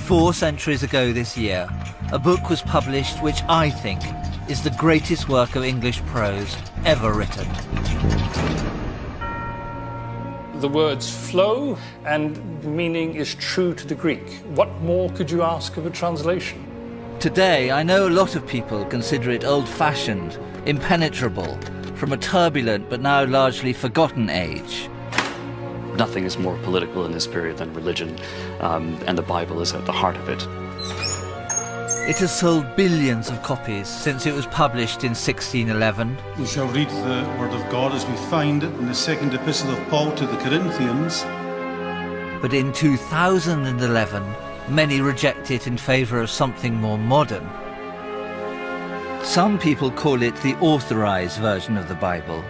4 centuries ago this year, a book was published which I think is the greatest work of English prose ever written. The words flow and the meaning is true to the Greek. What more could you ask of a translation? Today, I know a lot of people consider it old-fashioned, impenetrable, from a turbulent but now largely forgotten age. Nothing is more political in this period than religion, and the Bible is at the heart of it. It has sold billions of copies since it was published in 1611. We shall read the Word of God as we find it in the second epistle of Paul to the Corinthians. But in 2011, many reject it in favour of something more modern. Some people call it the authorised version of the Bible,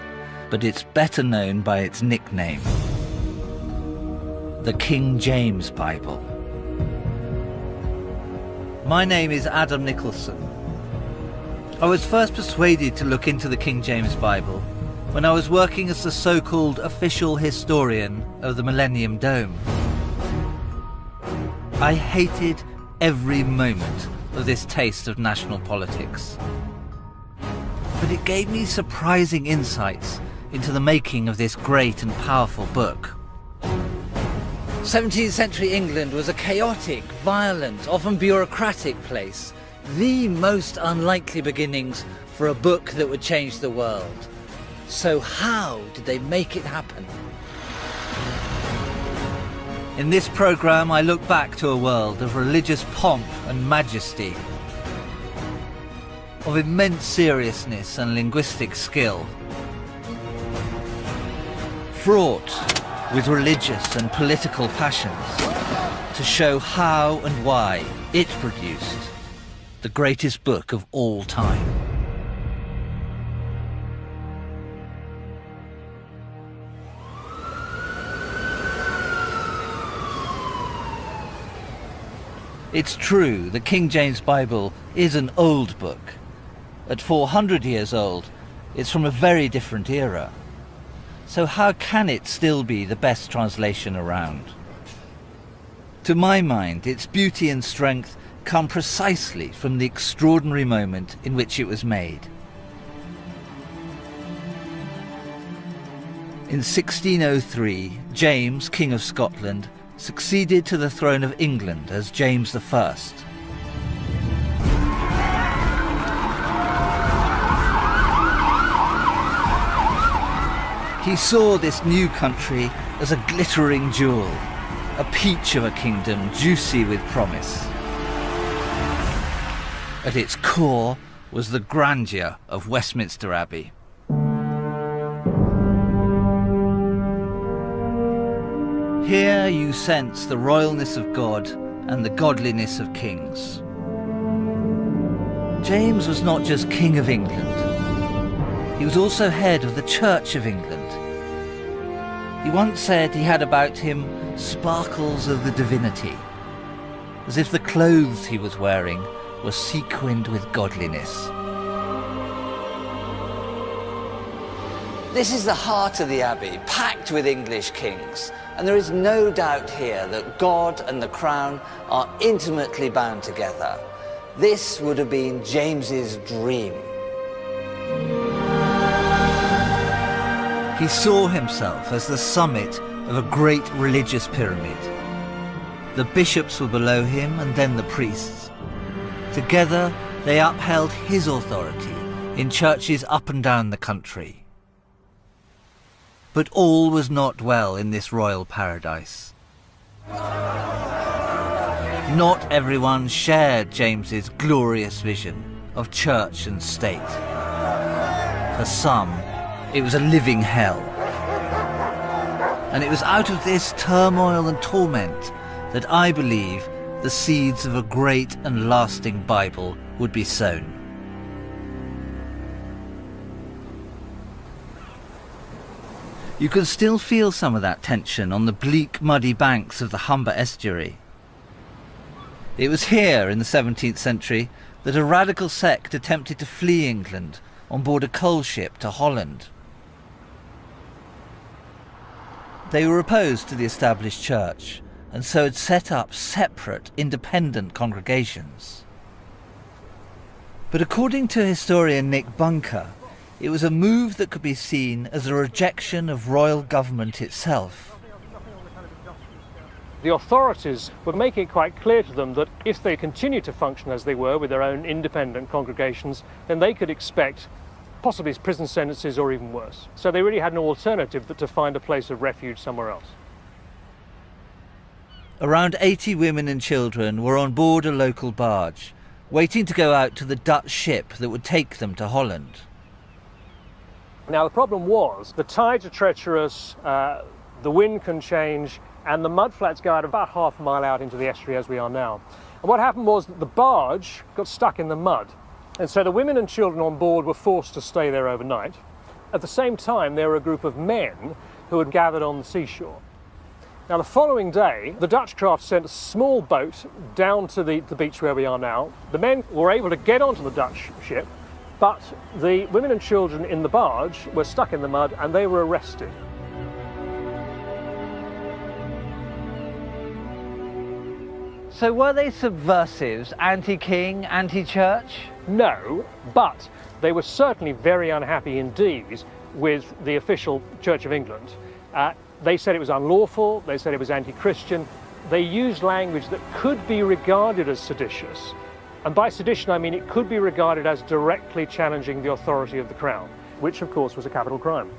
but it's better known by its nickname, the King James Bible. My name is Adam Nicholson. I was first persuaded to look into the King James Bible when I was working as the so-called official historian of the Millennium Dome. I hated every moment of this taste of national politics. But it gave me surprising insights into the making of this great and powerful book. 17th century England was a chaotic, violent, often bureaucratic place. The most unlikely beginnings for a book that would change the world. So how did they make it happen? In this programme, I look back to a world of religious pomp and majesty, of immense seriousness and linguistic skill, fraught with religious and political passions, to show how and why it produced the greatest book of all time. It's true, the King James Bible is an old book. At 400 years old, it's from a very different era. So how can it still be the best translation around? To my mind, its beauty and strength come precisely from the extraordinary moment in which it was made. In 1603, James, King of Scotland, succeeded to the throne of England as James I. He saw this new country as a glittering jewel, a peach of a kingdom juicy with promise. At its core was the grandeur of Westminster Abbey. Here you sense the royalness of God and the godliness of kings. James was not just King of England. He was also head of the Church of England. He once said he had about him sparkles of the divinity, as if the clothes he was wearing were sequined with godliness. This is the heart of the Abbey, packed with English kings, and there is no doubt here that God and the crown are intimately bound together. This would have been James's dream. He saw himself as the summit of a great religious pyramid. The bishops were below him and then the priests. Together they upheld his authority in churches up and down the country. But all was not well in this royal paradise. Not everyone shared James's glorious vision of church and state. For some, it was a living hell. And it was out of this turmoil and torment that I believe the seeds of a great and lasting Bible would be sown. You can still feel some of that tension on the bleak, muddy banks of the Humber estuary. It was here in the 17th century that a radical sect attempted to flee England on board a coal ship to Holland. They were opposed to the established church, and so had set up separate, independent congregations. But according to historian Nick Bunker, it was a move that could be seen as a rejection of royal government itself. The authorities were making it quite clear to them that if they continued to function as they were with their own independent congregations, then they could expect possibly prison sentences or even worse. So they really had no alternative but to find a place of refuge somewhere else. Around 80 women and children were on board a local barge, waiting to go out to the Dutch ship that would take them to Holland. Now the problem was the tides are treacherous, the wind can change, and the mudflats go out about half a mile out into the estuary as we are now. And what happened was that the barge got stuck in the mud, and so the women and children on board were forced to stay there overnight. At the same time, there were a group of men who had gathered on the seashore. Now the following day, the Dutch craft sent a small boat down to the beach where we are now. The men were able to get onto the Dutch ship, but the women and children in the barge were stuck in the mud and they were arrested. So were they subversives, anti-king, anti-church? No, but they were certainly very unhappy indeed with the official Church of England. They said it was unlawful, they said it was anti-Christian. They used language that could be regarded as seditious. And by sedition I mean it could be regarded as directly challenging the authority of the Crown, which of course was a capital crime.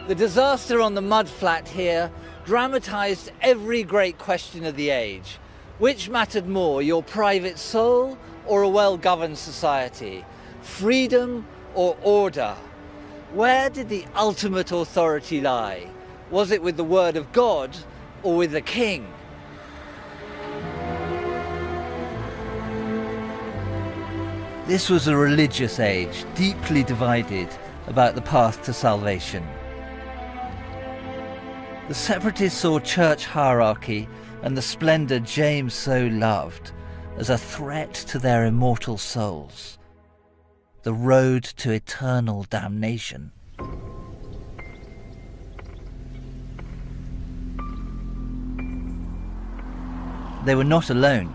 The disaster on the mudflat here dramatised every great question of the age. Which mattered more, your private soul or a well-governed society? Freedom or order? Where did the ultimate authority lie? Was it with the word of God or with the king? This was a religious age, deeply divided about the path to salvation. The separatists saw church hierarchy and the splendour James so loved as a threat to their immortal souls, the road to eternal damnation. They were not alone.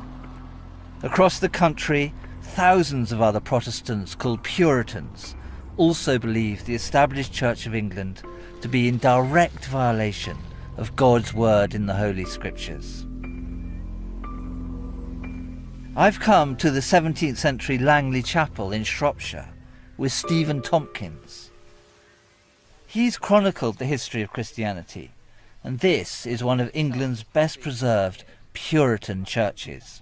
Across the country, thousands of other Protestants called Puritans also believed the established Church of England to be in direct violation of God's word in the Holy Scriptures. I've come to the 17th century Langley Chapel in Shropshire with Stephen Tompkins. He's chronicled the history of Christianity, and this is one of England's best preserved Puritan churches.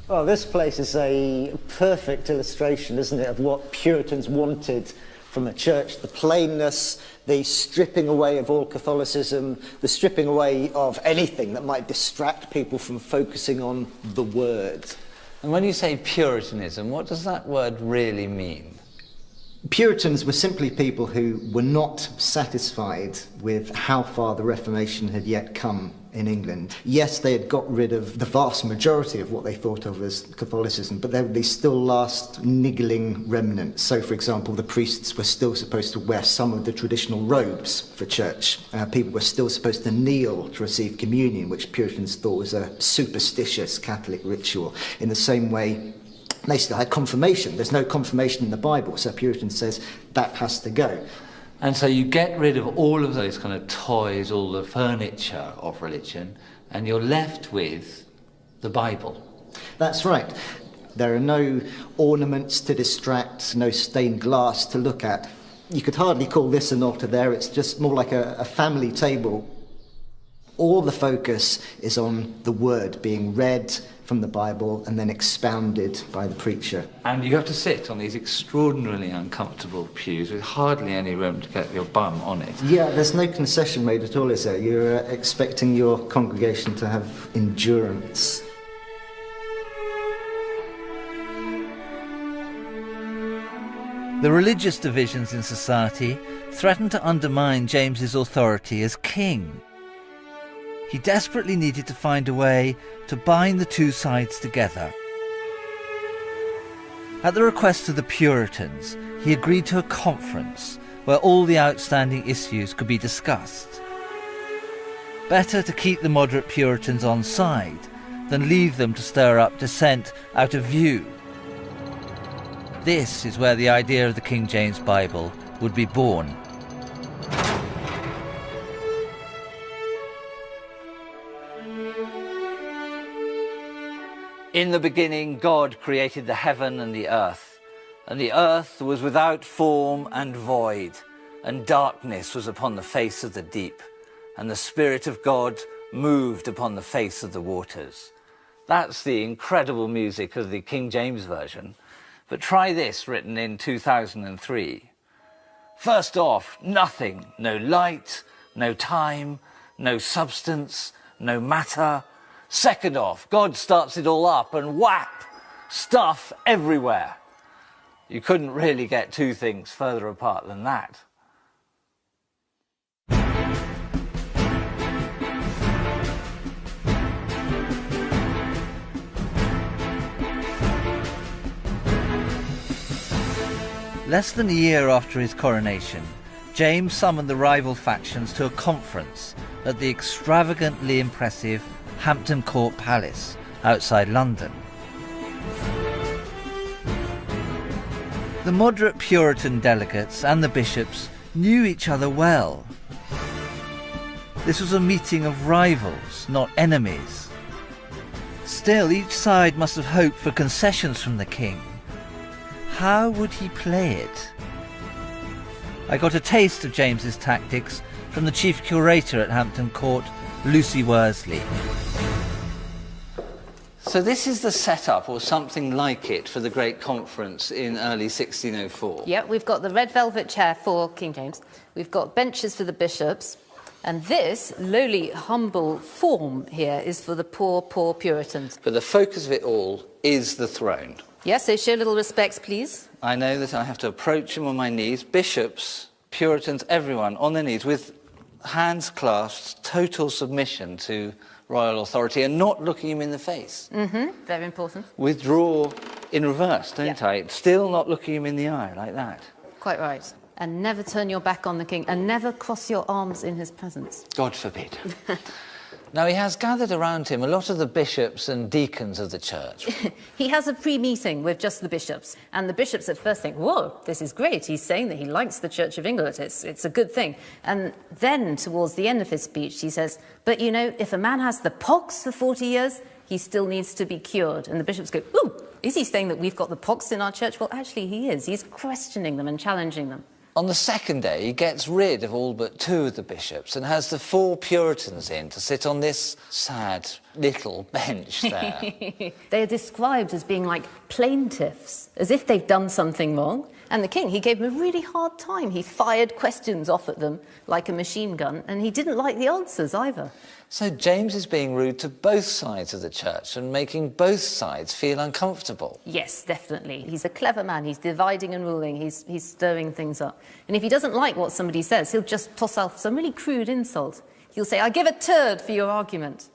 Well, this place is a perfect illustration, isn't it, of what Puritans wanted from the church. The plainness, the stripping away of all Catholicism, the stripping away of anything that might distract people from focusing on the word. And when you say Puritanism, what does that word really mean? Puritans were simply people who were not satisfied with how far the Reformation had yet come in England. Yes, they had got rid of the vast majority of what they thought of as Catholicism, but there were these still last niggling remnants. So, for example, the priests were still supposed to wear some of the traditional robes for church. People were still supposed to kneel to receive communion, which Puritans thought was a superstitious Catholic ritual. In the same way, they still had confirmation. There's no confirmation in the Bible, so Puritan says that has to go. And so you get rid of all of those kind of toys, all the furniture of religion, and you're left with the Bible. That's right. There are no ornaments to distract, no stained glass to look at. You could hardly call this an altar there, it's just more like a family table. All the focus is on the word being read from the Bible and then expounded by the preacher. And you have to sit on these extraordinarily uncomfortable pews with hardly any room to get your bum on it. Yeah, there's no concession made at all, is there? You're expecting your congregation to have endurance. The religious divisions in society threatened to undermine James's authority as king. He desperately needed to find a way to bind the two sides together. At the request of the Puritans, he agreed to a conference where all the outstanding issues could be discussed. Better to keep the moderate Puritans on side than leave them to stir up dissent out of view. This is where the idea of the King James Bible would be born. In the beginning, God created the heaven and the earth was without form and void, and darkness was upon the face of the deep, and the Spirit of God moved upon the face of the waters. That's the incredible music of the King James Version, but try this written in 2003. First off, nothing, no light, no time, no substance, no matter. Second off, God starts it all up and whap, stuff everywhere. You couldn't really get two things further apart than that. Less than a year after his coronation, James summoned the rival factions to a conference at the extravagantly impressive Hampton Court Palace outside London. The moderate Puritan delegates and the bishops knew each other well. This was a meeting of rivals, not enemies. Still, each side must have hoped for concessions from the king. How would he play it? I got a taste of James's tactics from the chief curator at Hampton Court, Lucy Worsley. So this is the setup, or something like it, for the great conference in early 1604. Yeah, we've got the red velvet chair for King James. We've got benches for the bishops. And this lowly, humble form here is for the poor, poor Puritans. But the focus of it all is the throne. Yes, so show little respects, please. I know that I have to approach him on my knees. Bishops, Puritans, everyone on their knees with hands clasped, total submission to royal authority and not looking him in the face. Very important. Withdraw in reverse, don't I? Still not looking him in the eye like that. Quite right. And never turn your back on the king, and never cross your arms in his presence. God forbid. Now, he has gathered around him a lot of the bishops and deacons of the church. He has a pre-meeting with just the bishops, and the bishops at first think, whoa, this is great. He's saying that he likes the Church of England. It's a good thing. And then, towards the end of his speech, he says, but, you know, if a man has the pox for 40 years, he still needs to be cured. And the bishops go, ooh, is he saying that we've got the pox in our church? Well, actually, he is. He's questioning them and challenging them. On the second day, he gets rid of all but two of the bishops and has the 4 Puritans in to sit on this sad little bench there. They are described as being like plaintiffs, as if they've done something wrong. And the king, he gave them a really hard time. He fired questions off at them like a machine gun, and he didn't like the answers either. So James is being rude to both sides of the church and making both sides feel uncomfortable. Yes, definitely. He's a clever man. He's dividing and ruling. He's stirring things up. And if he doesn't like what somebody says, he'll just toss out some really crude insult. He'll say, I give a turd for your argument.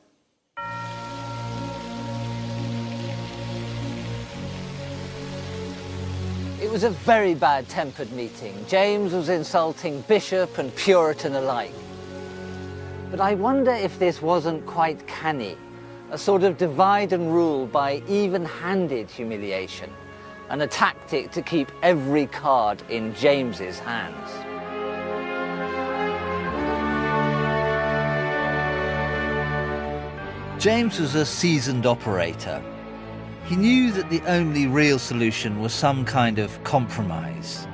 It was a very bad-tempered meeting. James was insulting bishop and Puritan alike. But I wonder if this wasn't quite canny, a sort of divide and rule by even-handed humiliation, and a tactic to keep every card in James's hands. James was a seasoned operator. He knew that the only real solution was some kind of compromise.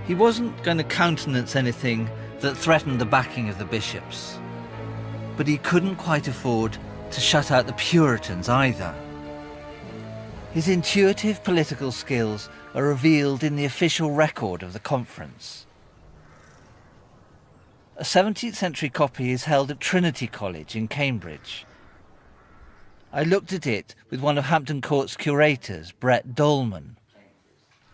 He wasn't going to countenance anything that threatened the backing of the bishops. But he couldn't quite afford to shut out the Puritans either. His intuitive political skills are revealed in the official record of the conference. A 17th century copy is held at Trinity College in Cambridge. I looked at it with one of Hampton Court's curators, Brett Dolman.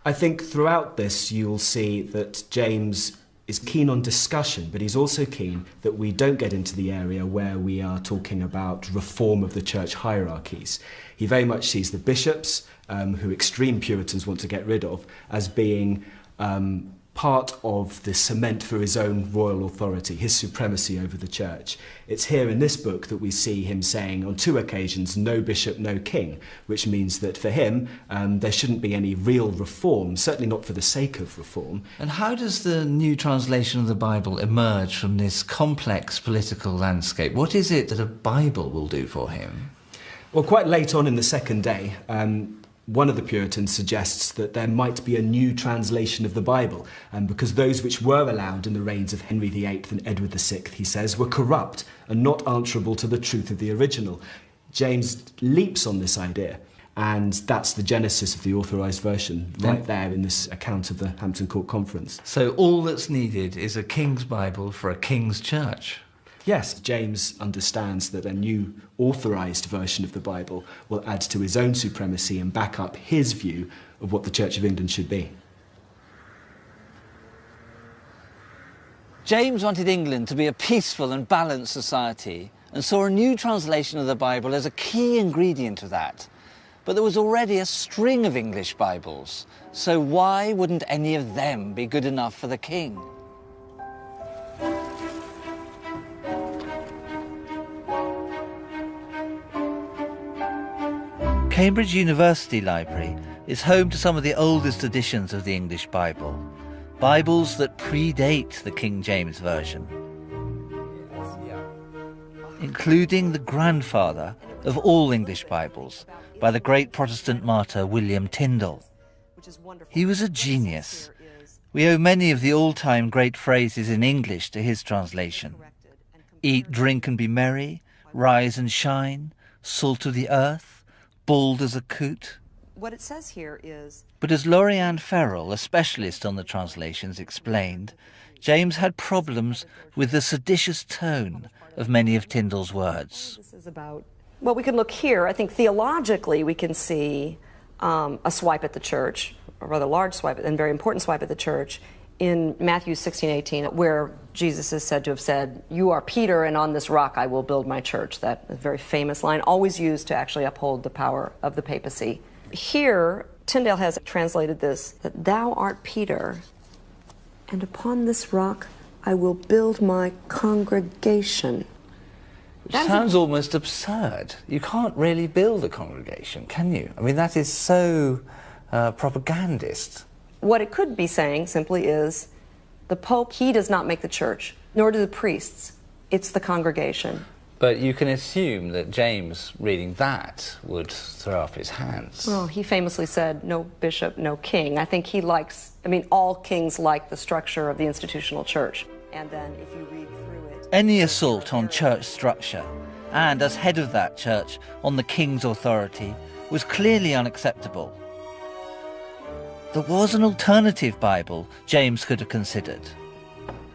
I think throughout this you'll see that James is keen on discussion, but he's also keen that we don't get into the area where we are talking about reform of the church hierarchies. He very much sees the bishops, who extreme Puritans want to get rid of, as being part of the cement for his own royal authority, his supremacy over the church. It's here in this book that we see him saying on 2 occasions, no bishop, no king, which means that for him there shouldn't be any real reform, certainly not for the sake of reform. And how does the new translation of the Bible emerge from this complex political landscape? What is it that a Bible will do for him? Well, quite late on in the second day, one of the Puritans suggests that there might be a new translation of the Bible, because those which were allowed in the reigns of Henry VIII and Edward VI, he says, were corrupt and not answerable to the truth of the original. James leaps on this idea, and that's the genesis of the authorised version, right there in this account of the Hampton Court Conference. So all that's needed is a king's Bible for a king's church. Yes, James understands that a new authorised version of the Bible will add to his own supremacy and back up his view of what the Church of England should be. James wanted England to be a peaceful and balanced society and saw a new translation of the Bible as a key ingredient of that. But there was already a string of English Bibles, so why wouldn't any of them be good enough for the king? Cambridge University Library is home to some of the oldest editions of the English Bible, Bibles that predate the King James Version, including the grandfather of all English Bibles by the great Protestant martyr William Tyndale. He was a genius. We owe many of the all-time great phrases in English to his translation. Eat, drink and be merry, rise and shine, salt of the earth, bald as a coot. What it says here is... But as Lorianne Ferrell, a specialist on the translations, explained, James had problems with the seditious tone of many of Tyndale's words. This is about... Well, we can look here. I think theologically we can see a swipe at the church, a rather large swipe, and very important swipe at the church, in Matthew 16:18, where Jesus is said to have said, "You are Peter, and on this rock I will build my church." That very famous line, always used to actually uphold the power of the papacy. Here, Tyndale has translated this, that thou art Peter, and upon this rock I will build my congregation. Which sounds almost absurd. You can't really build a congregation, can you? I mean, that is so propagandist. What it could be saying simply is, the Pope, he does not make the church, nor do the priests. It's the congregation. But you can assume that James, reading that, would throw up his hands. Well, he famously said, no bishop, no king. I think he likes, I mean, all kings like the structure of the institutional church. And then if you read through it... Any assault on church structure, and as head of that church, on the king's authority, was clearly unacceptable. There was an alternative Bible James could have considered.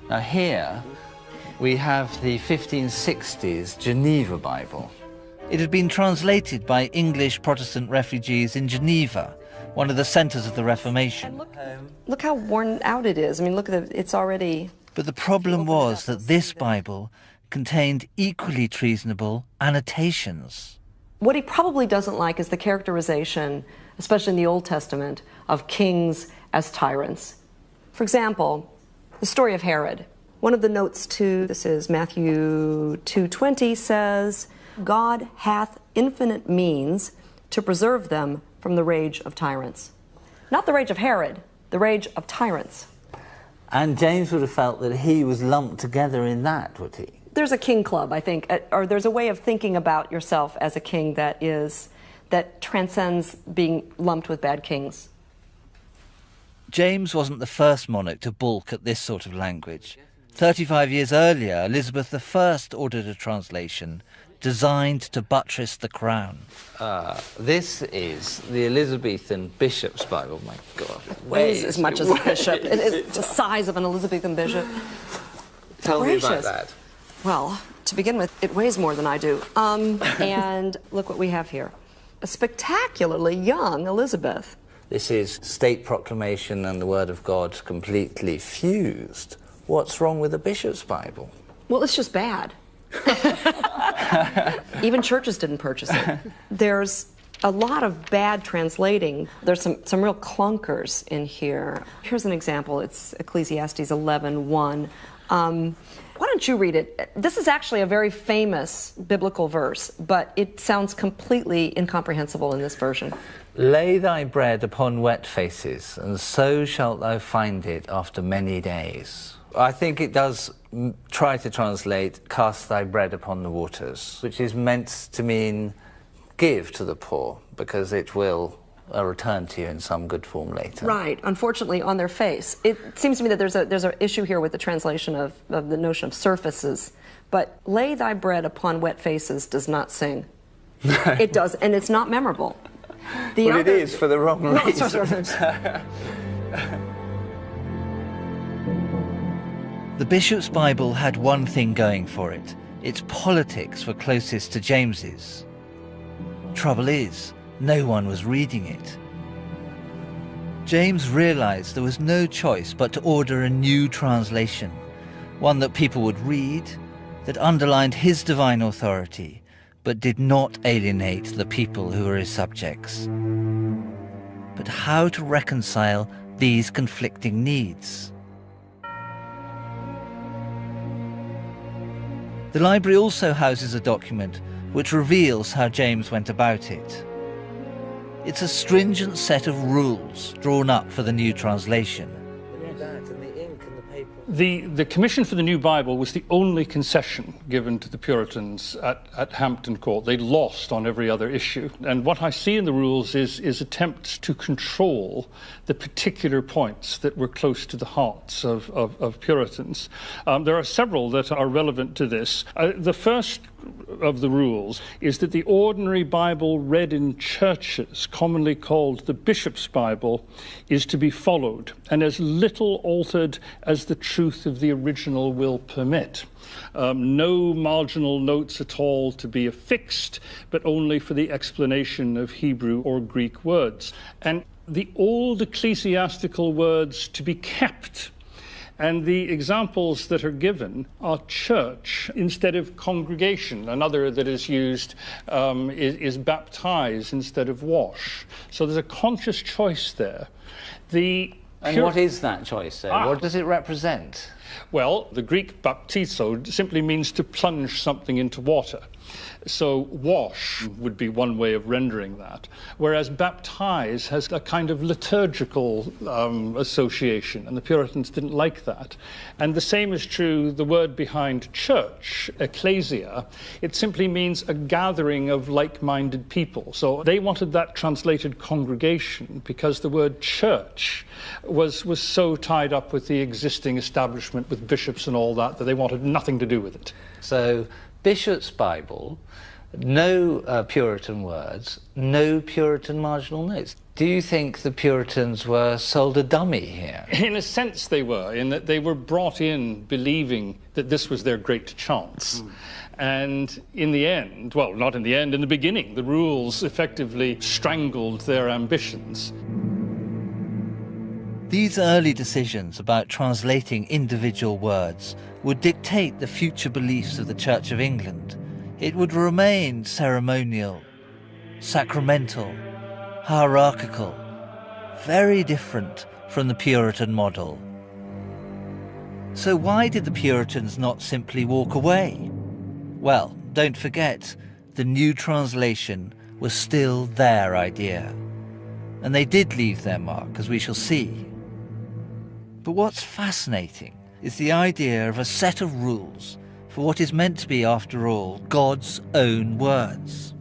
Now here we have the 1560s Geneva Bible. It had been translated by English Protestant refugees in Geneva, one of the centres of the Reformation. Look how worn out it is. I mean, look at it, it's already... But the problem was that this Bible contained equally treasonable annotations. What he probably doesn't like is the characterization, especially in the Old Testament, of kings as tyrants. For example, the story of Herod. One of the notes to this is Matthew 2:20 says, God hath infinite means to preserve them from the rage of tyrants. Not the rage of Herod, the rage of tyrants. And James would have felt that he was lumped together in that, would he? There's a king club, I think, or there's a way of thinking about yourself as a king that transcends being lumped with bad kings. James wasn't the first monarch to balk at this sort of language. 35 years earlier, Elizabeth I ordered a translation designed to buttress the crown. This is the Elizabethan Bishop's Bible. My God. It weighs as much as a bishop. It's the size of an Elizabethan bishop. Tell me about that. Well, to begin with, it weighs more than I do. And look what we have here. A spectacularly young Elizabeth. This is state proclamation and the word of God completely fused. What's wrong with the Bishop's Bible? Well, it's just bad. Even churches didn't purchase it. There's a lot of bad translating. There's some real clunkers in here. Here's an example. It's Ecclesiastes 11:1. Why don't you read it? This is actually a very famous biblical verse, but it sounds completely incomprehensible in this version. Lay thy bread upon wet faces, and so shalt thou find it after many days. I think it does try to translate, cast thy bread upon the waters, which is meant to mean give to the poor, because it will return to you in some good form later. Right, unfortunately on their face. It seems to me that there's an issue here with the translation of the notion of surfaces, but lay thy bread upon wet faces does not sing. It does, and it's not memorable. Well, it is for the wrong reason. The Bishop's Bible had one thing going for it. Its politics were closest to James's. Trouble is, no one was reading it. James realized there was no choice but to order a new translation, one that people would read, that underlined his divine authority, but did not alienate the people who were his subjects. But how to reconcile these conflicting needs? The library also houses a document which reveals how James went about it. It's a stringent set of rules drawn up for the new translation. The commission for the new Bible was the only concession given to the Puritans at Hampton Court. They lost on every other issue. And what I see in the rules is attempts to control the particular points that were close to the hearts of Puritans. There are several that are relevant to this. The first of the rules is that the ordinary Bible read in churches, commonly called the Bishop's Bible, is to be followed, and as little altered as the truth of the original will permit. No marginal notes at all to be affixed, but only for the explanation of Hebrew or Greek words. And the old ecclesiastical words to be kept. And the examples that are given are church instead of congregation. Another that is used is baptize instead of wash. So there's a conscious choice there. And what is that choice, though? What does it represent? Well, the Greek baptizo simply means to plunge something into water. So wash would be one way of rendering that, whereas baptize has a kind of liturgical association, and the Puritans didn't like that. And the same is true, the word behind church, ecclesia, it simply means a gathering of like-minded people. So they wanted that translated congregation because the word church was so tied up with the existing establishment with bishops and all that they wanted nothing to do with it. So Bishop's Bible, no Puritan words, no Puritan marginal notes. Do you think the Puritans were sold a dummy here? In a sense they were, in that they were brought in believing that this was their great chance. And in the end, well, not in the end, in the beginning, the rules effectively strangled their ambitions. These early decisions about translating individual words would dictate the future beliefs of the Church of England. It would remain ceremonial, sacramental, hierarchical, very different from the Puritan model. So why did the Puritans not simply walk away? Well, don't forget, the new translation was still their idea. And they did leave their mark, as we shall see. But what's fascinating is the idea of a set of rules for what is meant to be, after all, God's own words.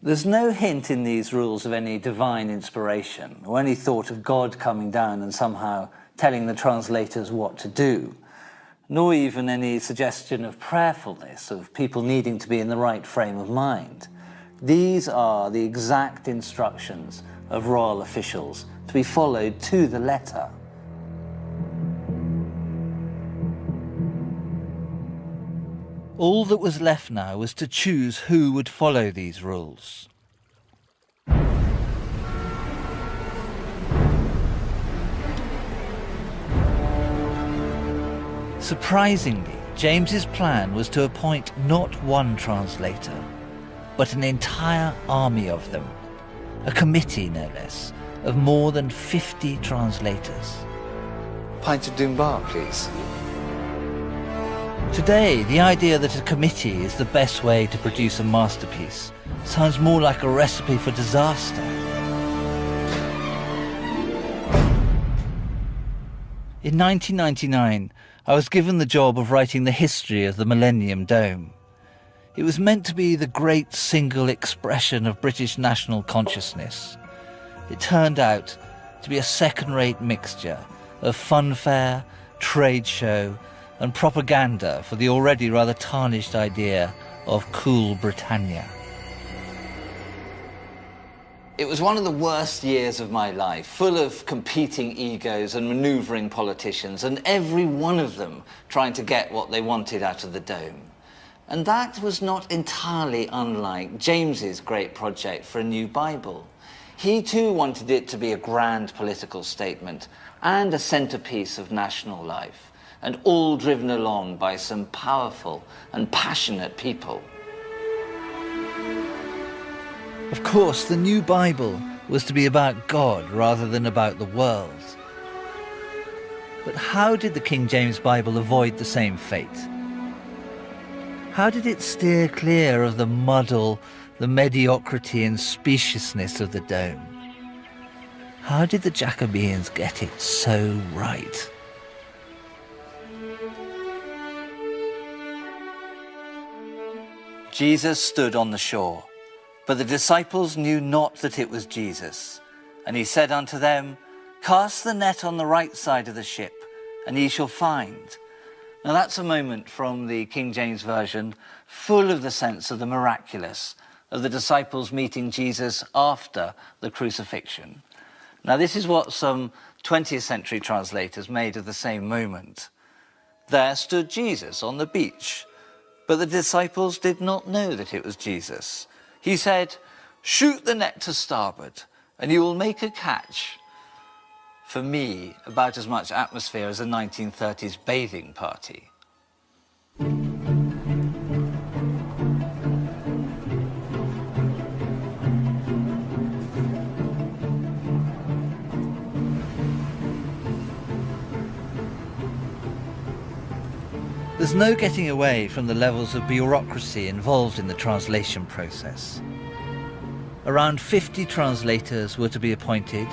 There's no hint in these rules of any divine inspiration, or any thought of God coming down and somehow telling the translators what to do, nor even any suggestion of prayerfulness, of people needing to be in the right frame of mind. These are the exact instructions of royal officials, to be followed to the letter. All that was left now was to choose who would follow these rules. Surprisingly, James's plan was to appoint not one translator, but an entire army of them, a committee no less, of more than 50 translators. Pint of Dunbar, please. Today, the idea that a committee is the best way to produce a masterpiece sounds more like a recipe for disaster. In 1999, I was given the job of writing the history of the Millennium Dome. It was meant to be the great single expression of British national consciousness. It turned out to be a second-rate mixture of funfair, trade show, and propaganda for the already rather tarnished idea of cool Britannia. It was one of the worst years of my life, full of competing egos and manoeuvring politicians, and every one of them trying to get what they wanted out of the Dome. And that was not entirely unlike James's great project for a new Bible. He too wanted it to be a grand political statement and a centrepiece of national life, and all driven along by some powerful and passionate people. Of course, the new Bible was to be about God rather than about the world. But how did the King James Bible avoid the same fate? How did it steer clear of the muddle, the mediocrity and speciousness of the Dome? How did the Jacobeans get it so right? Jesus stood on the shore, but the disciples knew not that it was Jesus. And he said unto them, Cast the net on the right side of the ship, and ye shall find. Now that's a moment from the King James Version, full of the sense of the miraculous, of the disciples meeting Jesus after the crucifixion. Now this is what some 20th century translators made of the same moment. There stood Jesus on the beach, but the disciples did not know that it was Jesus. He said, Shoot the net to starboard, and you will make a catch. For me, about as much atmosphere as a 1930s bathing party. There's no getting away from the levels of bureaucracy involved in the translation process. Around 50 translators were to be appointed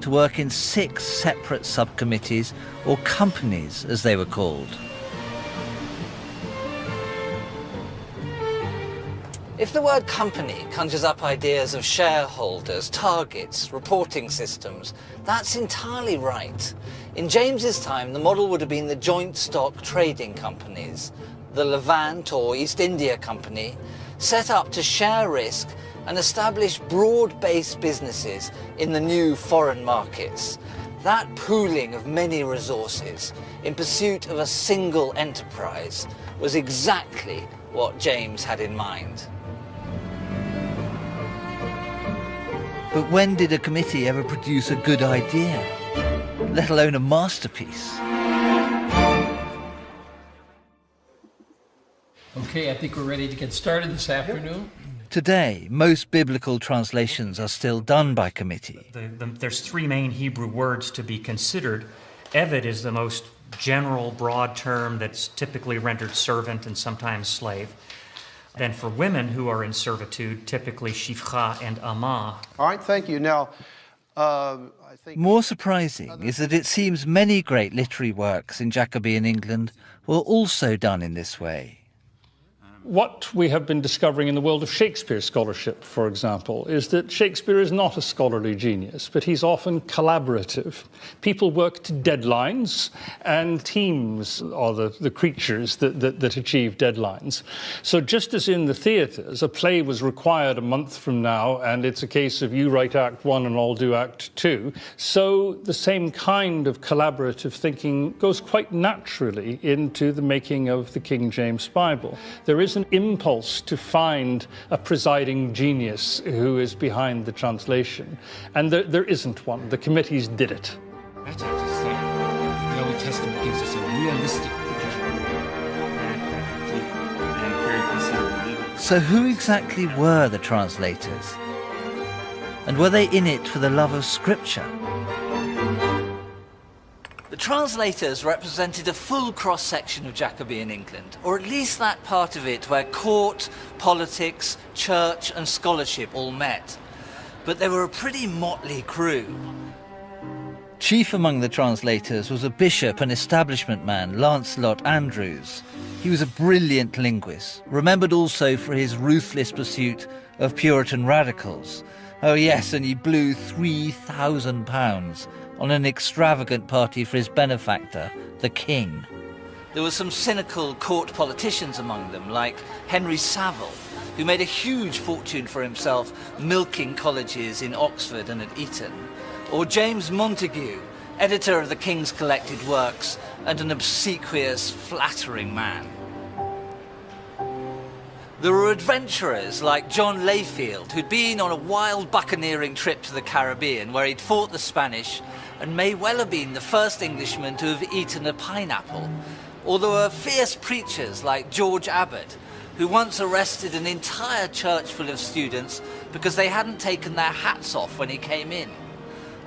to work in 6 separate subcommittees, or companies as they were called. If the word company conjures up ideas of shareholders, targets, reporting systems, that's entirely right. In James's time, the model would have been the joint stock trading companies, the Levant or East India Company, set up to share risk and establish broad-based businesses in the new foreign markets. That pooling of many resources in pursuit of a single enterprise was exactly what James had in mind. But when did a committee ever produce a good idea, let alone a masterpiece? Okay, I think we're ready to get started this afternoon. Today, most biblical translations are still done by committee. There's 3 main Hebrew words to be considered. Eved is the most general, broad term that's typically rendered servant and sometimes slave. Then for women who are in servitude, typically shifcha and amah. All right, thank you. Now, I think... More surprising is that it seems many great literary works in Jacobean England were also done in this way. What we have been discovering in the world of Shakespeare scholarship, for example, is that Shakespeare is not a scholarly genius, but he's often collaborative. People work to deadlines, and teams are the creatures that achieve deadlines. So just as in the theatres, a play was required a month from now, and it's a case of you write Act 1 and I'll do Act 2, so the same kind of collaborative thinking goes quite naturally into the making of the King James Bible. There is an impulse to find a presiding genius who is behind the translation, and there isn't one. The committees did it. That's what I'm saying. The Old Testament gives us a realistic picture So who exactly were the translators? And were they in it for the love of Scripture? The translators represented a full cross-section of Jacobean England, or at least that part of it where court, politics, church and scholarship all met. But they were a pretty motley crew. Chief among the translators was a bishop and establishment man, Lancelot Andrewes. He was a brilliant linguist, remembered also for his ruthless pursuit of Puritan radicals. Oh yes, and he blew £3,000 on an extravagant party for his benefactor, the king. There were some cynical court politicians among them, like Henry Savile, who made a huge fortune for himself milking colleges in Oxford and at Eton, or James Montague, editor of the King's collected works and an obsequious, flattering man. There were adventurers like John Layfield, who'd been on a wild buccaneering trip to the Caribbean where he'd fought the Spanish and may well have been the first Englishman to have eaten a pineapple. Or there were fierce preachers like George Abbott, who once arrested an entire church full of students because they hadn't taken their hats off when he came in.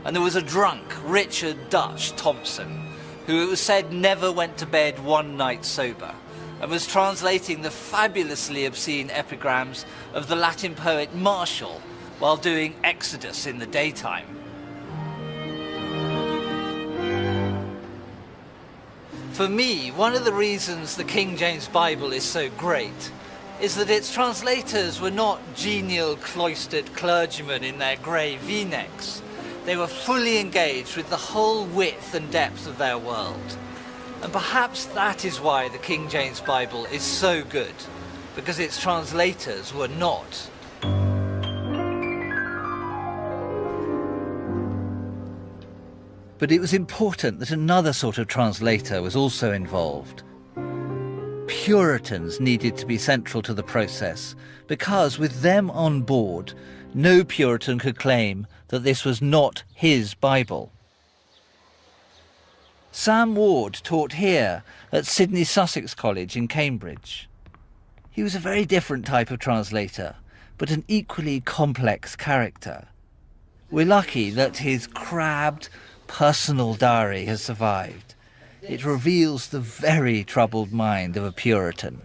And there was a drunk, Richard Dutch Thompson, who it was said never went to bed one night sober, and was translating the fabulously obscene epigrams of the Latin poet Martial while doing Exodus in the daytime. For me, one of the reasons the King James Bible is so great is that its translators were not genial cloistered clergymen in their grey V-necks. They were fully engaged with the whole width and depth of their world. And perhaps that is why the King James Bible is so good, because its translators were not. But it was important that another sort of translator was also involved. Puritans needed to be central to the process, because with them on board, no Puritan could claim that this was not his Bible. Sam Ward taught here at Sidney Sussex College in Cambridge. He was a very different type of translator, but an equally complex character. We're lucky that his crabbed, personal diary has survived. It reveals the very troubled mind of a Puritan.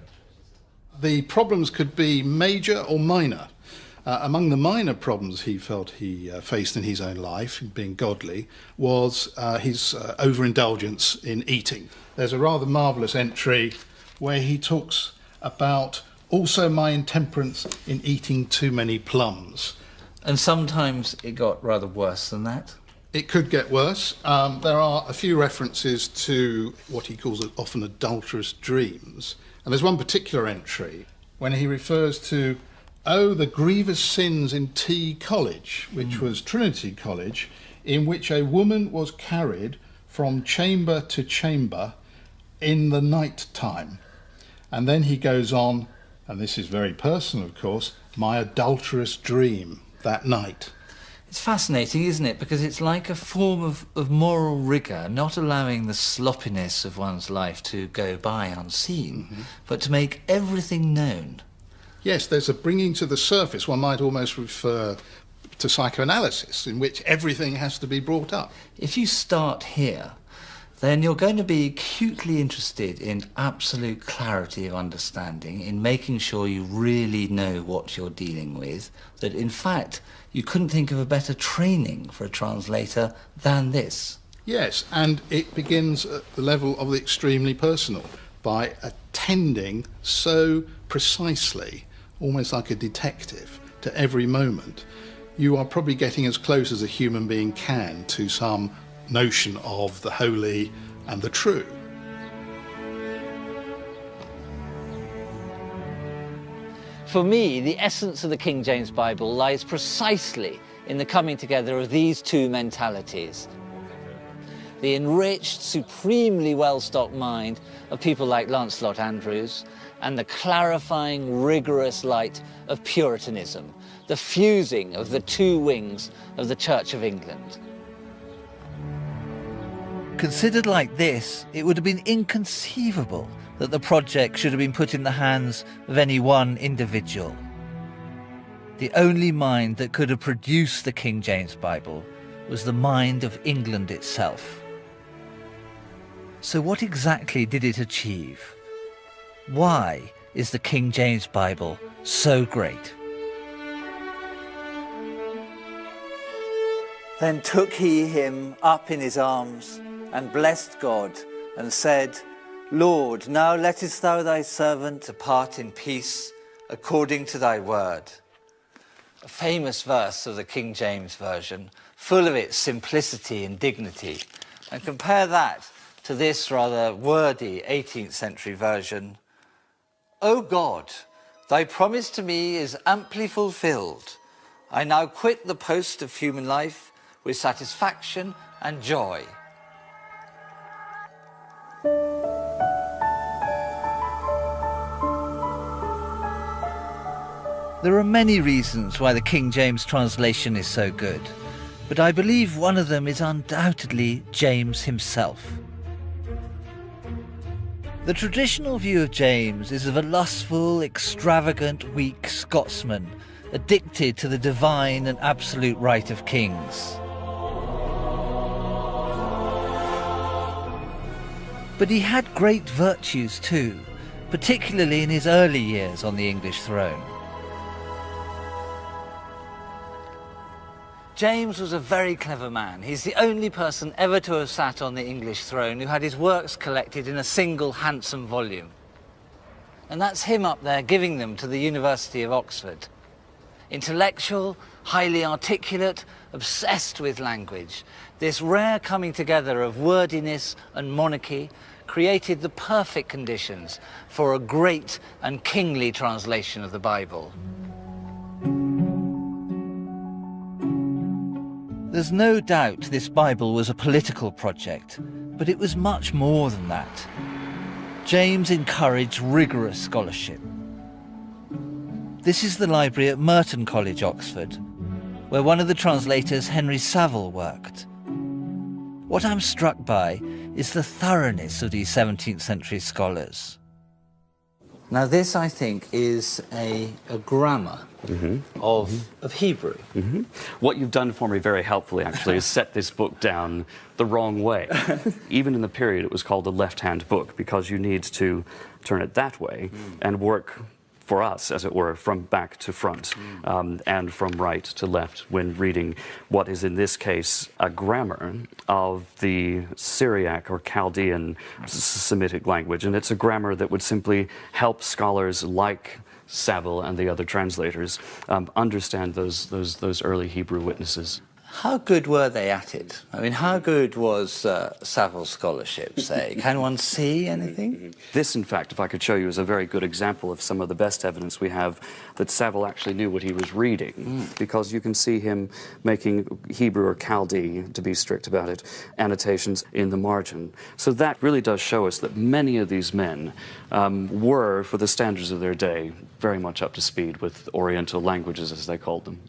The problems could be major or minor. Among the minor problems he felt he faced in his own life, being godly, was his overindulgence in eating. There's a rather marvellous entry where he talks about also my intemperance in eating too many plums. And sometimes it got rather worse than that? It could get worse. There are a few references to what he calls often adulterous dreams. And there's one particular entry when he refers to the grievous sins in T College, which was Trinity College, in which a woman was carried from chamber to chamber in the night time. And then he goes on, and this is very personal, of course, my adulterous dream that night. It's fascinating, isn't it? Because it's like a form of moral rigour, not allowing the sloppiness of one's life to go by unseen, but to make everything known. Yes, there's a bringing to the surface. One might almost refer to psychoanalysis, in which everything has to be brought up. If you start here, then you're going to be acutely interested in absolute clarity of understanding, in making sure you really know what you're dealing with, that in fact you couldn't think of a better training for a translator than this. Yes, and it begins at the level of the extremely personal, by attending so precisely, almost like a detective, to every moment. You are probably getting as close as a human being can to some notion of the holy and the true. For me, the essence of the King James Bible lies precisely in the coming together of these two mentalities. The enriched, supremely well-stocked mind of people like Lancelot Andrewes, and the clarifying, rigorous light of Puritanism, the fusing of the two wings of the Church of England. Considered like this, it would have been inconceivable that the project should have been put in the hands of any one individual. The only mind that could have produced the King James Bible was the mind of England itself. So what exactly did it achieve? Why is the King James Bible so great? Then took he him up in his arms, and blessed God, and said, Lord, now lettest thou thy servant depart in peace, according to thy word. A famous verse of the King James Version, full of its simplicity and dignity. And compare that to this rather wordy 18th century version. O God, thy promise to me is amply fulfilled. I now quit the post of human life with satisfaction and joy. There are many reasons why the King James translation is so good, but I believe one of them is undoubtedly James himself. The traditional view of James is of a lustful, extravagant, weak Scotsman, addicted to the divine and absolute right of kings. But he had great virtues too, particularly in his early years on the English throne. James was a very clever man. He's the only person ever to have sat on the English throne who had his works collected in a single handsome volume. And that's him up there giving them to the University of Oxford. Intellectual, highly articulate, obsessed with language. This rare coming together of wordiness and monarchy created the perfect conditions for a great and kingly translation of the Bible. There's no doubt this Bible was a political project, but it was much more than that. James encouraged rigorous scholarship. This is the library at Merton College, Oxford, where one of the translators, Henry Saville, worked. What I'm struck by is the thoroughness of these 17th century scholars. Now this, I think, is a grammar of Hebrew. What you've done for me very helpfully, actually, is set this book down the wrong way. Even in the period, it was called a left-hand book, because you need to turn it that way and work for us, as it were, from back to front and from right to left when reading what is in this case a grammar of the Syriac or Chaldean Semitic language. And it's a grammar that would simply help scholars like Saville and the other translators understand those early Hebrew witnesses. How good were they at it? I mean, how good was Saville's scholarship, say? Can one see anything? This, in fact, if I could show you, is a very good example of some of the best evidence we have that Saville actually knew what he was reading, because you can see him making Hebrew or Chaldee, to be strict about it, annotations in the margin. So that really does show us that many of these men were, for the standards of their day, very much up to speed with Oriental languages, as they called them.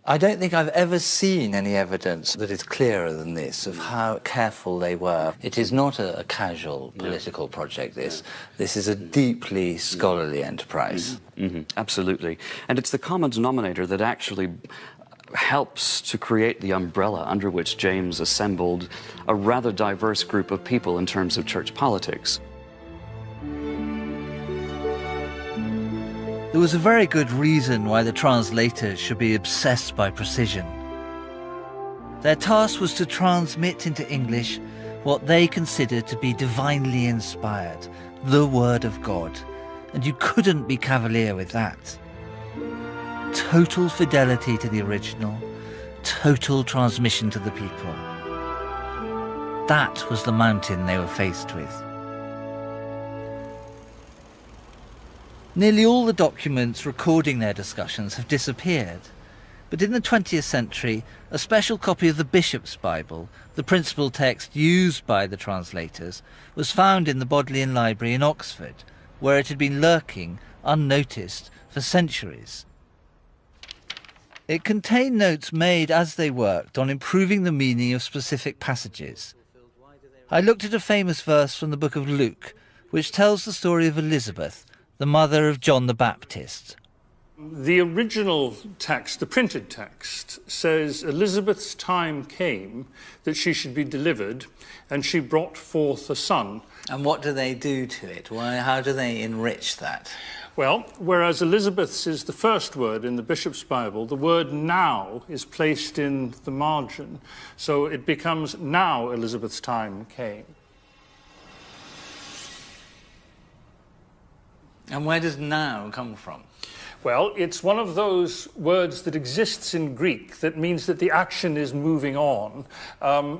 I don't think I've ever seen any evidence that is clearer than this of how careful they were. It is not a casual political project, this. This is a deeply scholarly enterprise. Absolutely. And it's the common denominator that actually helps to create the umbrella under which James assembled a rather diverse group of people in terms of church politics. There was a very good reason why the translators should be obsessed by precision. Their task was to transmit into English what they considered to be divinely inspired, the Word of God, and you couldn't be cavalier with that. Total fidelity to the original, total transmission to the people. That was the mountain they were faced with. Nearly all the documents recording their discussions have disappeared, but in the 20th century, a special copy of the Bishop's Bible, the principal text used by the translators, was found in the Bodleian Library in Oxford, where it had been lurking, unnoticed, for centuries. It contained notes made as they worked on improving the meaning of specific passages. I looked at a famous verse from the book of Luke, which tells the story of Elizabeth, the mother of John the Baptist. The original text, the printed text, says Elizabeth's time came that she should be delivered, and she brought forth a son. And what do they do to it? How do they enrich that? Well, whereas Elizabeth's is the first word in the Bishop's Bible, the word now is placed in the margin. So it becomes now Elizabeth's time came. And where does now come from? Well, it's one of those words that exists in Greek that means that the action is moving on.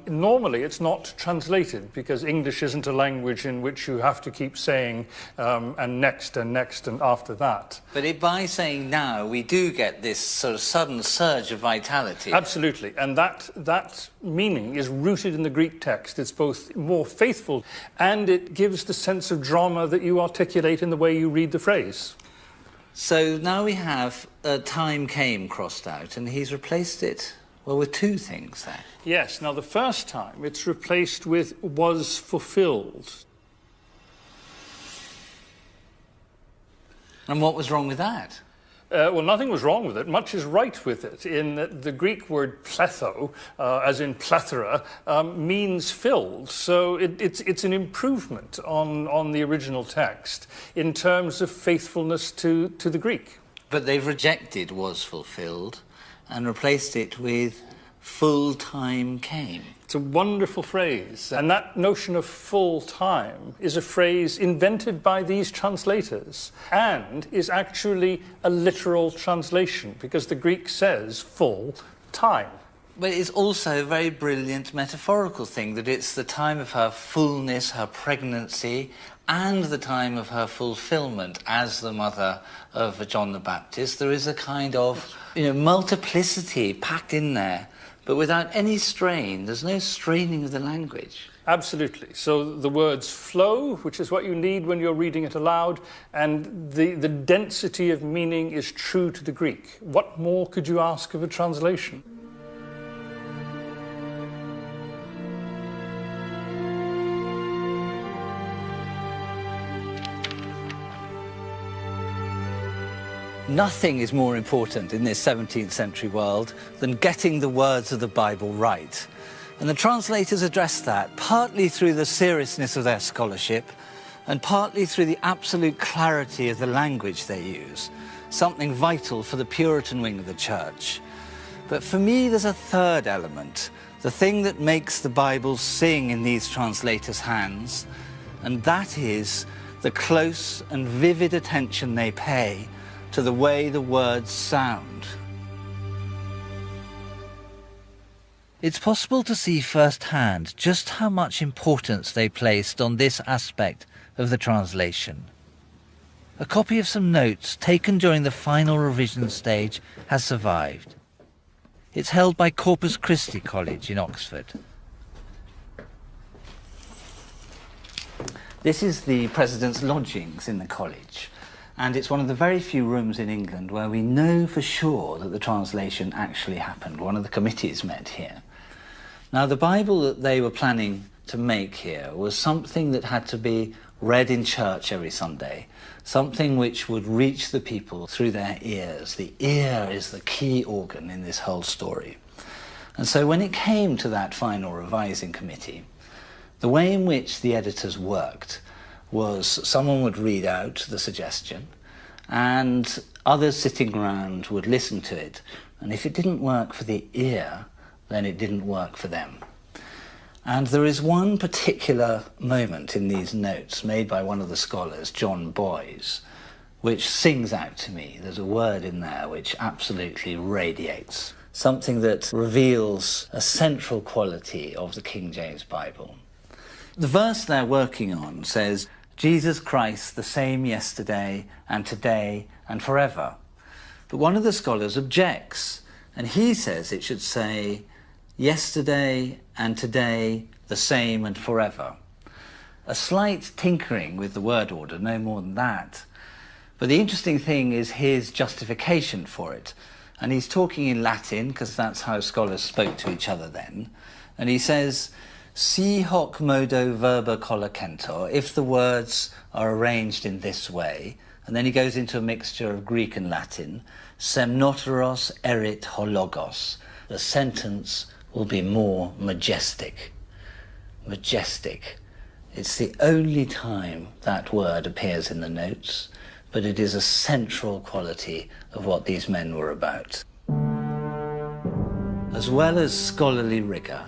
Normally, it's not translated because English isn't a language in which you have to keep saying and next and after that. But by saying now, we do get this sort of sudden surge of vitality. Absolutely, and that meaning is rooted in the Greek text. It's both more faithful and it gives the sense of drama that you articulate in the way you read the phrase. So now we have time came crossed out, and he's replaced it, well, with two things there. Yes, now the first time it's replaced with was fulfilled. And what was wrong with that? Well, nothing was wrong with it. Much is right with it, in that the Greek word pletho, as in plethora, means filled. So it's an improvement on the original text in terms of faithfulness to the Greek. But they've rejected was fulfilled and replaced it with full time came. It's a wonderful phrase, and that notion of full time is a phrase invented by these translators and is actually a literal translation because the Greek says full time. But it's also a very brilliant metaphorical thing, that it's the time of her fullness, her pregnancy, and the time of her fulfillment as the mother of John the Baptist. There is a kind of multiplicity packed in there, but without any strain. There's no straining of the language. Absolutely. So the words flow, which is what you need when you're reading it aloud, and the density of meaning is true to the Greek. What more could you ask of a translation? Nothing is more important in this 17th century world than getting the words of the Bible right. And the translators address that partly through the seriousness of their scholarship and partly through the absolute clarity of the language they use, something vital for the Puritan wing of the church. But for me, there's a third element, the thing that makes the Bible sing in these translators' hands, and that is the close and vivid attention they pay to the way the words sound. It's possible to see firsthand just how much importance they placed on this aspect of the translation. A copy of some notes taken during the final revision stage has survived. It's held by Corpus Christi College in Oxford. This is the president's lodgings in the college. And it's one of the very few rooms in England where we know for sure that the translation actually happened. One of the committees met here. Now, the Bible that they were planning to make here was something that had to be read in church every Sunday, something which would reach the people through their ears. The ear is the key organ in this whole story. And so when it came to that final revising committee, the way in which the editors worked was someone would read out the suggestion and others sitting around would listen to it, and if it didn't work for the ear, then it didn't work for them. And there is one particular moment in these notes made by one of the scholars, John Boyes, which sings out to me. There's a word in there which absolutely radiates, something that reveals a central quality of the King James Bible. The verse they're working on says, Jesus Christ the same yesterday and today and forever. But one of the scholars objects, and he says it should say, yesterday and today the same and forever. A slight tinkering with the word order, no more than that. But the interesting thing is his justification for it. And he's talking in Latin, because that's how scholars spoke to each other then. And he says, Si hoc modo verba collocentor, if the words are arranged in this way, and then he goes into a mixture of Greek and Latin, semnoteros erit hologos, the sentence will be more majestic. Majestic. It's the only time that word appears in the notes, but it is a central quality of what these men were about. As well as scholarly rigour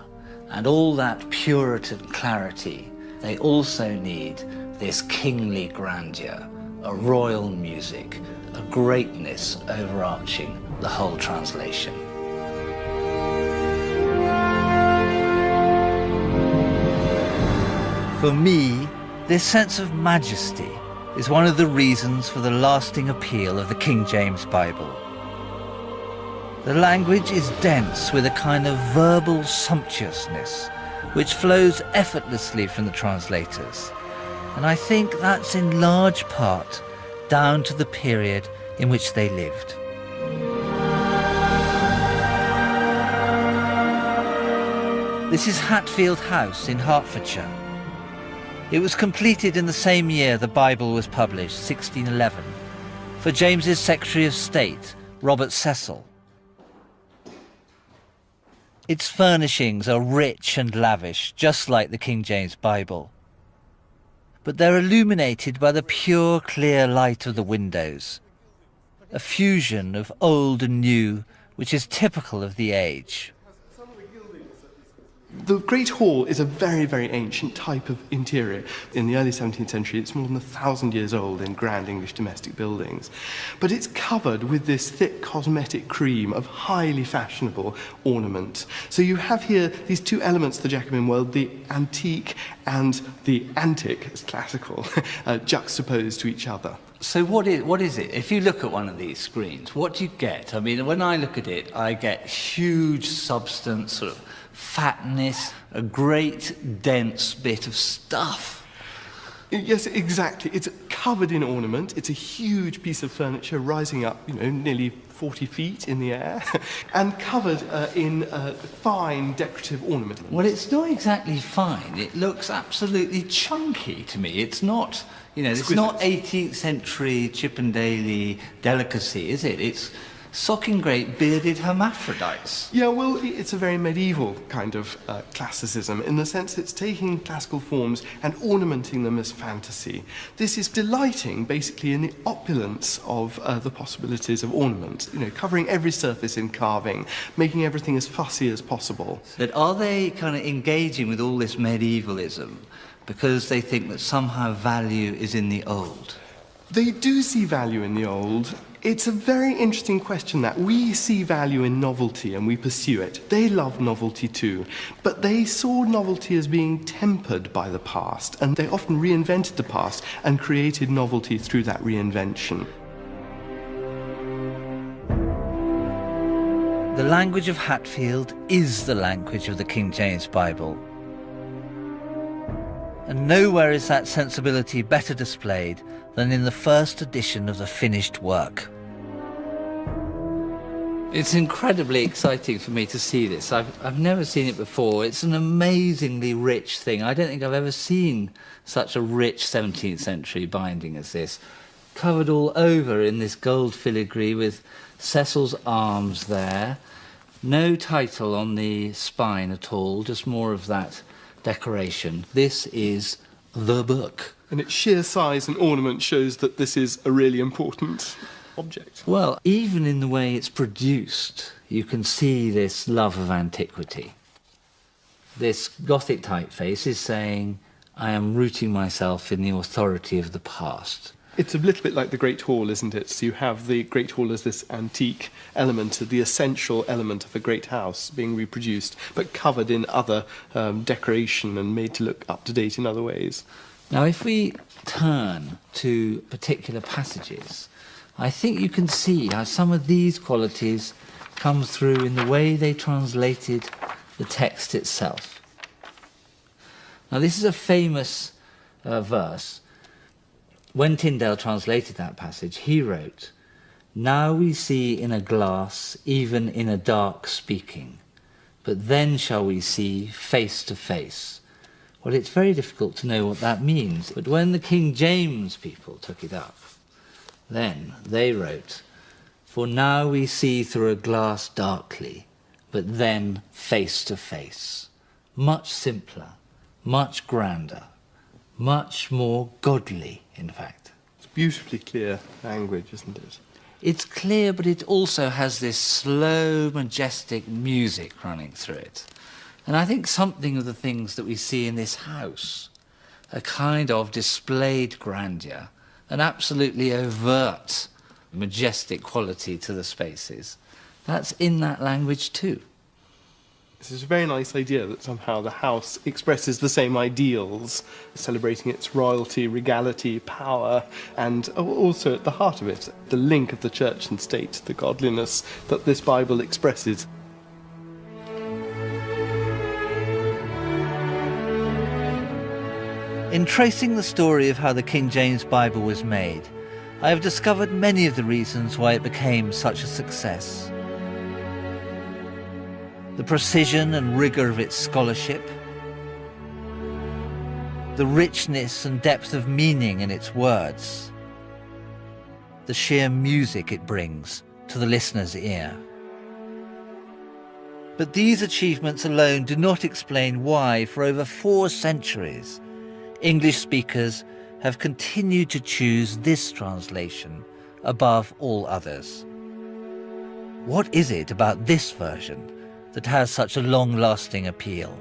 and all that Puritan clarity, they also need this kingly grandeur, a royal music, a greatness overarching the whole translation. For me, this sense of majesty is one of the reasons for the lasting appeal of the King James Bible. The language is dense with a kind of verbal sumptuousness which flows effortlessly from the translators, and I think that's in large part down to the period in which they lived. This is Hatfield House in Hertfordshire. It was completed in the same year the Bible was published, 1611, for James's Secretary of State, Robert Cecil. Its furnishings are rich and lavish, just like the King James Bible. But they're illuminated by the pure, clear light of the windows, a fusion of old and new, which is typical of the age. The Great Hall is a very, very ancient type of interior. In the early 17th century, it's more than 1,000 years old in grand English domestic buildings. But it's covered with this thick cosmetic cream of highly fashionable ornament. So you have here these two elements of the Jacobin world, the antique and the antic, as classical, juxtaposed to each other. So what is it? If you look at one of these screens, what do you get? I mean, when I look at it, I get huge substance, sort of fatness, a great dense bit of stuff. Yes, exactly. It's covered in ornament. It's a huge piece of furniture rising up, nearly 40 feet in the air, and covered in fine decorative ornament. Well, it's not exactly fine. It looks absolutely chunky to me. It's not, it's not 18th century Chippendale delicacy, is it? It's socking great bearded hermaphrodites. Yeah, well, it's a very medieval kind of classicism in the sense that it's taking classical forms and ornamenting them as fantasy. This is delighting, basically, in the opulence of the possibilities of ornament, covering every surface in carving, making everything as fussy as possible. But are they kind of engaging with all this medievalism because they think that somehow value is in the old? They do see value in the old. It's a very interesting question that we see value in novelty and we pursue it. They love novelty too, but they saw novelty as being tempered by the past, and they often reinvented the past and created novelty through that reinvention. The language of Hatfield is the language of the King James Bible. And nowhere is that sensibility better displayed than in the first edition of the finished work. It's incredibly exciting for me to see this. I've never seen it before. It's an amazingly rich thing. I don't think I've ever seen such a rich 17th century binding as this. Covered all over in this gold filigree with Cecil's arms there. No title on the spine at all, just more of that decoration. This is the book. And its sheer size and ornament shows that this is a really important object. Well, even in the way it's produced, you can see this love of antiquity. This Gothic typeface is saying, I am rooting myself in the authority of the past. It's a little bit like the Great Hall, isn't it? So you have the Great Hall as this antique element, the essential element of a great house being reproduced, but covered in other decoration and made to look up to date in other ways. Now, if we turn to particular passages, I think you can see how some of these qualities come through in the way they translated the text itself. Now, this is a famous verse. When Tyndale translated that passage, he wrote, "Now we see in a glass, even in a dark speaking. but then shall we see face to face. Well, it's very difficult to know what that means, but when the King James people took it up, then they wrote, "For now we see through a glass darkly, but then face to face." Much simpler, much grander, much more godly, in fact. It's beautifully clear language, isn't it? It's clear, but it also has this slow, majestic music running through it. And I think something of the things that we see in this house, a kind of displayed grandeur, an absolutely overt, majestic quality to the spaces, that's in that language too. This is a very nice idea that somehow the house expresses the same ideals, celebrating its royalty, regality, power, and also at the heart of it, the link of the church and state, the godliness that this Bible expresses. In tracing the story of how the King James Bible was made, I have discovered many of the reasons why it became such a success. The precision and rigour of its scholarship, the richness and depth of meaning in its words, the sheer music it brings to the listener's ear. But these achievements alone do not explain why, for over 4 centuries, English speakers have continued to choose this translation above all others. What is it about this version that has such a long-lasting appeal?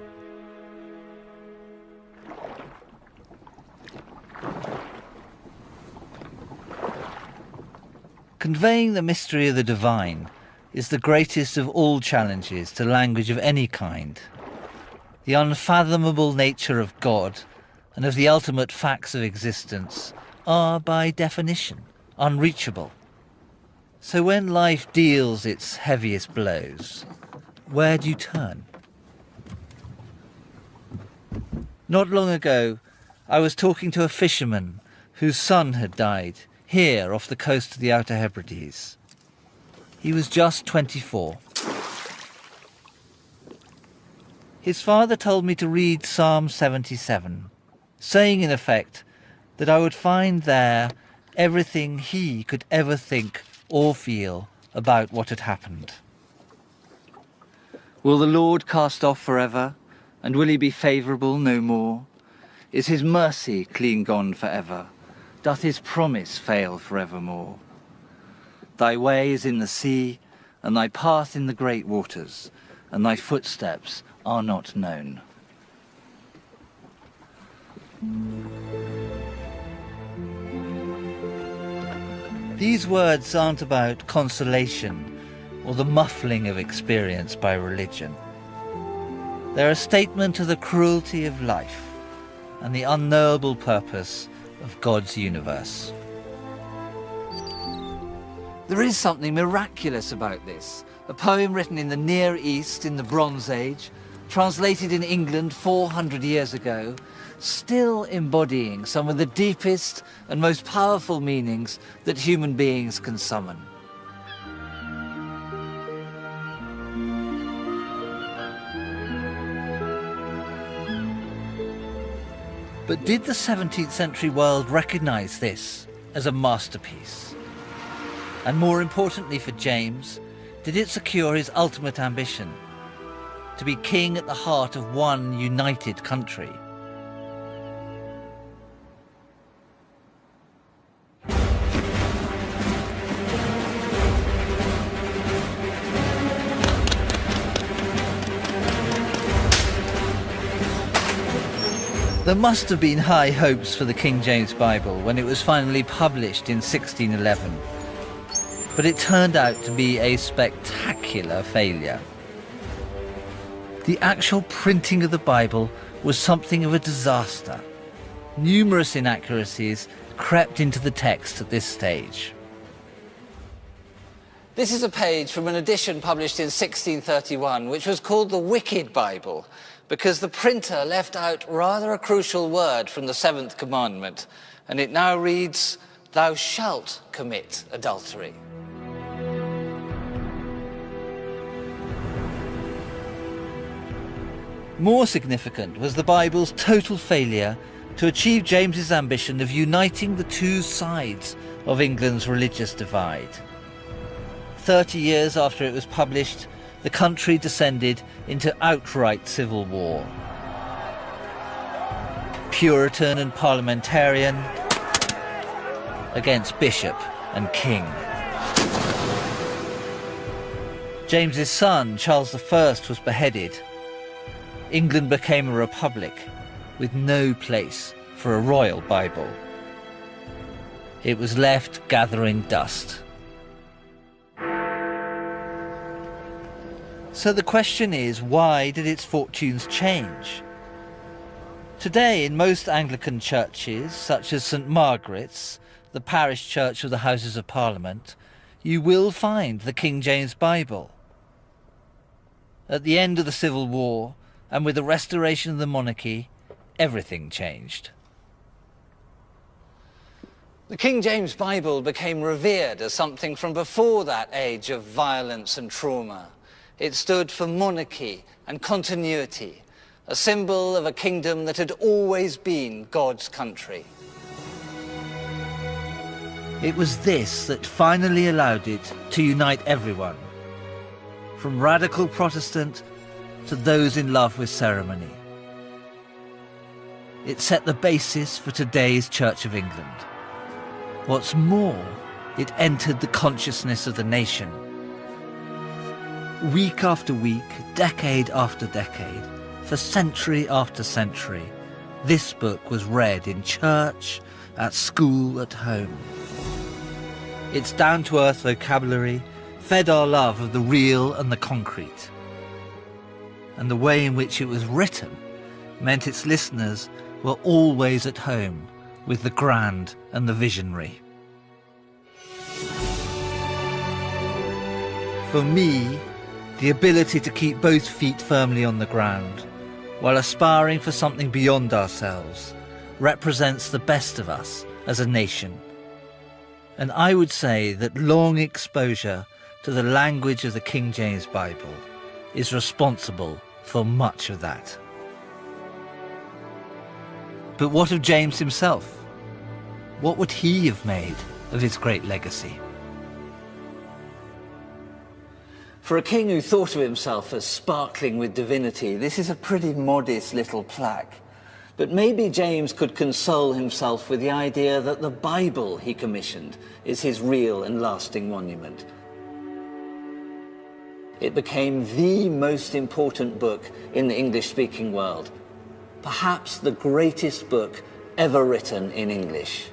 Conveying the mystery of the divine is the greatest of all challenges to language of any kind. The unfathomable nature of God and of the ultimate facts of existence are, by definition, unreachable. So when life deals its heaviest blows, where do you turn? Not long ago, I was talking to a fisherman whose son had died here off the coast of the Outer Hebrides. He was just 24. His father told me to read Psalm 77, saying in effect that I would find there everything he could ever think or feel about what had happened. Will the Lord cast off forever, and will he be favourable no more? Is his mercy clean gone forever? Doth his promise fail forevermore? Thy way is in the sea, and thy path in the great waters, and thy footsteps are not known. These words aren't about consolation or the muffling of experience by religion. They're a statement of the cruelty of life and the unknowable purpose of God's universe. There is something miraculous about this. A poem written in the Near East in the Bronze Age, translated in England 400 years ago, still embodying some of the deepest and most powerful meanings that human beings can summon. But did the 17th century world recognize this as a masterpiece? And more importantly for James, did it secure his ultimate ambition, to be king at the heart of one united country? There must have been high hopes for the King James Bible when it was finally published in 1611, but it turned out to be a spectacular failure. The actual printing of the Bible was something of a disaster. Numerous inaccuracies crept into the text at this stage. This is a page from an edition published in 1631, which was called the Wicked Bible, because the printer left out rather a crucial word from the 7th commandment, and it now reads, "Thou shalt commit adultery." More significant was the Bible's total failure to achieve James's ambition of uniting the two sides of England's religious divide. 30 years after it was published, the country descended into outright civil war. Puritan and parliamentarian against bishop and king. James's son, Charles I, was beheaded. England became a republic with no place for a royal Bible. It was left gathering dust. So the question is, why did its fortunes change? Today, in most Anglican churches, such as St Margaret's, the parish church of the Houses of Parliament, you will find the King James Bible. At the end of the Civil War, and with the restoration of the monarchy, everything changed. The King James Bible became revered as something from before that age of violence and trauma. It stood for monarchy and continuity, a symbol of a kingdom that had always been God's country. It was this that finally allowed it to unite everyone, from radical Protestant to those in love with ceremony. It set the basis for today's Church of England. What's more, it entered the consciousness of the nation. Week after week, decade after decade, for century after century, this book was read in church, at school, at home. Its down-to-earth vocabulary fed our love of the real and the concrete. And the way in which it was written meant its listeners were always at home with the grand and the visionary. For me, the ability to keep both feet firmly on the ground while aspiring for something beyond ourselves represents the best of us as a nation. And I would say that long exposure to the language of the King James Bible is responsible for much of that. But what of James himself? What would he have made of his great legacy? For a king who thought of himself as sparkling with divinity, this is a pretty modest little plaque. But maybe James could console himself with the idea that the Bible he commissioned is his real and lasting monument. It became the most important book in the English-speaking world, perhaps the greatest book ever written in English.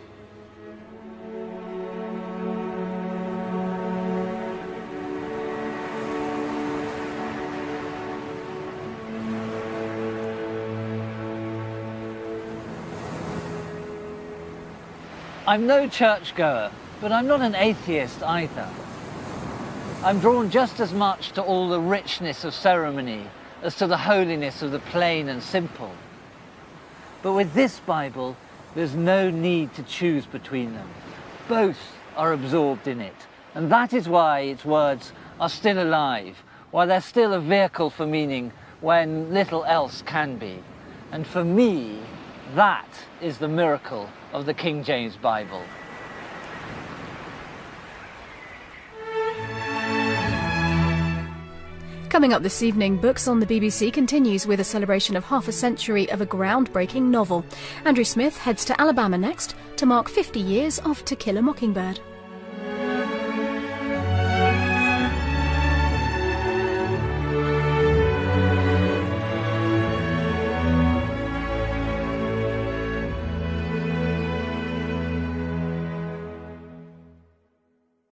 I'm no churchgoer, but I'm not an atheist either. I'm drawn just as much to all the richness of ceremony as to the holiness of the plain and simple. But with this Bible, there's no need to choose between them. Both are absorbed in it, and that is why its words are still alive, why they're still a vehicle for meaning when little else can be. And for me, that is the miracle of the King James Bible. Coming up this evening, Books on the BBC continues with a celebration of half a century of a groundbreaking novel. Andrew Smith heads to Alabama next to mark 50 years of To Kill a Mockingbird.